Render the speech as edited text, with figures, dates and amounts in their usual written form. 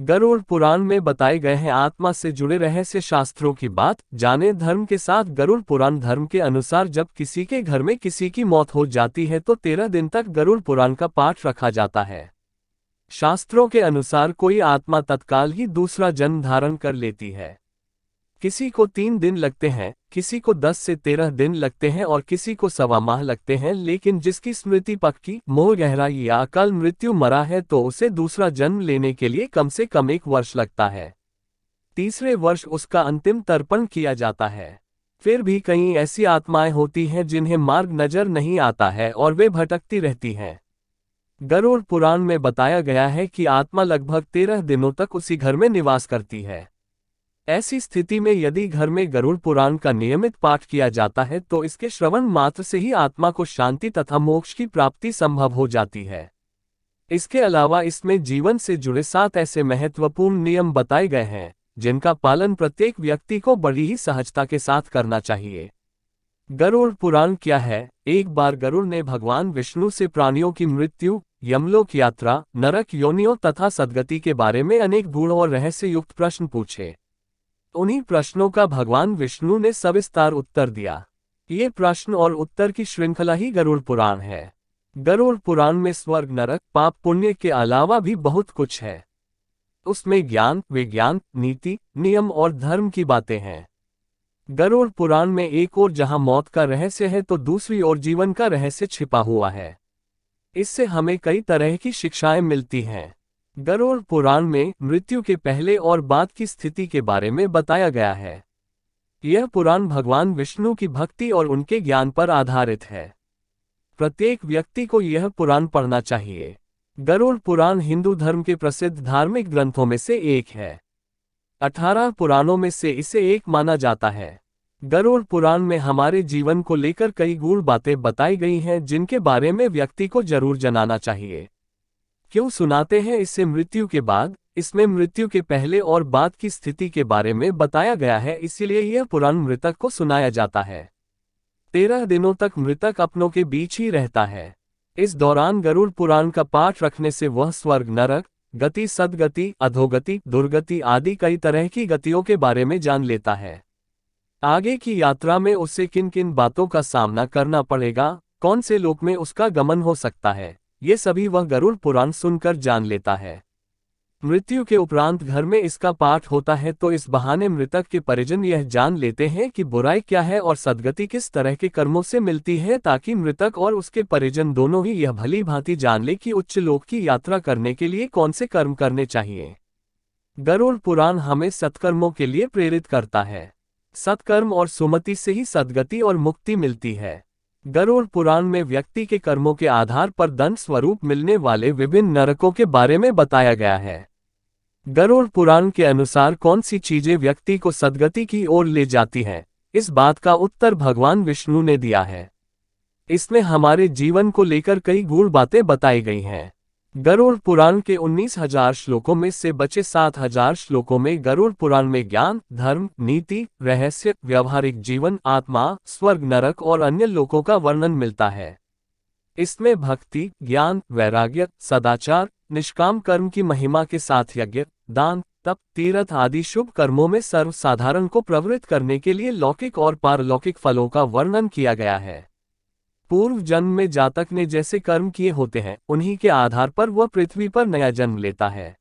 गरुड़ पुराण में बताए गए हैं आत्मा से जुड़े रहस्य शास्त्रों की बात जाने। धर्म के साथ गरुड़ पुराण धर्म के अनुसार जब किसी के घर में किसी की मौत हो जाती है तो 13 दिन तक गरुड़ पुराण का पाठ रखा जाता है। शास्त्रों के अनुसार कोई आत्मा तत्काल ही दूसरा जन्म धारण कर लेती है। किसी को 3 दिन लगते हैं, किसी को 10 से 13 दिन लगते हैं और किसी को 1.25 माह लगते हैं, लेकिन जिसकी स्मृति पक्की, मोह गहरा या अकाल मृत्यु मरा है तो उसे दूसरा जन्म लेने के लिए कम से कम 1 वर्ष लगता है। तीसरे वर्ष उसका अंतिम तर्पण किया जाता है। फिर भी कई ऐसी आत्माएं होती हैं जिन्हें मार्ग नजर नहीं आता है और वे भटकती रहती हैं। गरुड़ पुराण में बताया गया है कि आत्मा लगभग 13 दिनों तक उसी घर में निवास करती है। ऐसी स्थिति में यदि घर में गरुड़ पुराण का नियमित पाठ किया जाता है तो इसके श्रवण मात्र से ही आत्मा को शांति तथा मोक्ष की प्राप्ति संभव हो जाती है। इसके अलावा इसमें जीवन से जुड़े 7 ऐसे महत्वपूर्ण नियम बताए गए हैं जिनका पालन प्रत्येक व्यक्ति को बड़ी ही सहजता के साथ करना चाहिए। गरुड़ पुराण क्या है? एक बार गरुड़ ने भगवान विष्णु से प्राणियों की मृत्यु, यमलोक यात्रा, नरक योनियों तथा सद्गति के बारे में अनेक गूढ़ और रहस्य युक्त प्रश्न पूछे। उन्हीं प्रश्नों का भगवान विष्णु ने सविस्तार उत्तर दिया। ये प्रश्न और उत्तर की श्रृंखला ही गरुड़ पुराण है। गरुड़ पुराण में स्वर्ग, नरक, पाप पुण्य के अलावा भी बहुत कुछ है। उसमें ज्ञान, विज्ञान, नीति, नियम और धर्म की बातें हैं। गरुड़ पुराण में एक ओर जहां मौत का रहस्य है तो दूसरी ओर जीवन का रहस्य छिपा हुआ है। इससे हमें कई तरह की शिक्षाएं मिलती हैं। गरुड़ पुराण में मृत्यु के पहले और बाद की स्थिति के बारे में बताया गया है। यह पुराण भगवान विष्णु की भक्ति और उनके ज्ञान पर आधारित है। प्रत्येक व्यक्ति को यह पुराण पढ़ना चाहिए। गरुड़ पुराण हिंदू धर्म के प्रसिद्ध धार्मिक ग्रंथों में से एक है। 18 पुराणों में से इसे एक माना जाता है। गरुड़ पुराण में हमारे जीवन को लेकर कई गूढ़ बातें बताई गई हैं जिनके बारे में व्यक्ति को जरूर जानना चाहिए। क्यों सुनाते हैं इसे मृत्यु के बाद? इसमें मृत्यु के पहले और बाद की स्थिति के बारे में बताया गया है, इसीलिए यह पुराण मृतक को सुनाया जाता है। 13 दिनों तक मृतक अपनों के बीच ही रहता है। इस दौरान गरुड़ पुराण का पाठ रखने से वह स्वर्ग, नरक, गति, सद्गति, अधोगति, दुर्गति आदि कई तरह की गतियों के बारे में जान लेता है। आगे की यात्रा में उसे किन किन बातों का सामना करना पड़ेगा, कौन से लोक में उसका गमन हो सकता है, ये सभी वह गरुड़ पुराण सुनकर जान लेता है। मृत्यु के उपरांत घर में इसका पाठ होता है तो इस बहाने मृतक के परिजन यह जान लेते हैं कि बुराई क्या है और सद्गति किस तरह के कर्मों से मिलती है, ताकि मृतक और उसके परिजन दोनों ही यह भली भांति जान ले कि उच्च लोक की यात्रा करने के लिए कौन से कर्म करने चाहिए। गरुड़ पुराण हमें सत्कर्मों के लिए प्रेरित करता है। सत्कर्म और सुमति से ही सद्गति और मुक्ति मिलती है। गरुड़ पुराण में व्यक्ति के कर्मों के आधार पर दंड स्वरूप मिलने वाले विभिन्न नरकों के बारे में बताया गया है। गरुड़ पुराण के अनुसार कौन सी चीजें व्यक्ति को सद्गति की ओर ले जाती हैं, इस बात का उत्तर भगवान विष्णु ने दिया है। इसमें हमारे जीवन को लेकर कई गूढ़ बातें बताई गई हैं। गरुड़ पुराण के 19,000 श्लोकों में से बचे 7,000 श्लोकों में गरुड़ पुराण में ज्ञान, धर्म, नीति, रहस्य, व्यवहारिक जीवन, आत्मा, स्वर्ग, नरक और अन्य लोकों का वर्णन मिलता है। इसमें भक्ति, ज्ञान, वैराग्य, सदाचार, निष्काम कर्म की महिमा के साथ यज्ञ, दान, तप, तीर्थ आदि शुभ कर्मों में सर्वसाधारण को प्रवृत्त करने के लिए लौकिक और पारलौकिक फलों का वर्णन किया गया है। पूर्व जन्म में जातक ने जैसे कर्म किए होते हैं, उन्हीं के आधार पर वह पृथ्वी पर नया जन्म लेता है।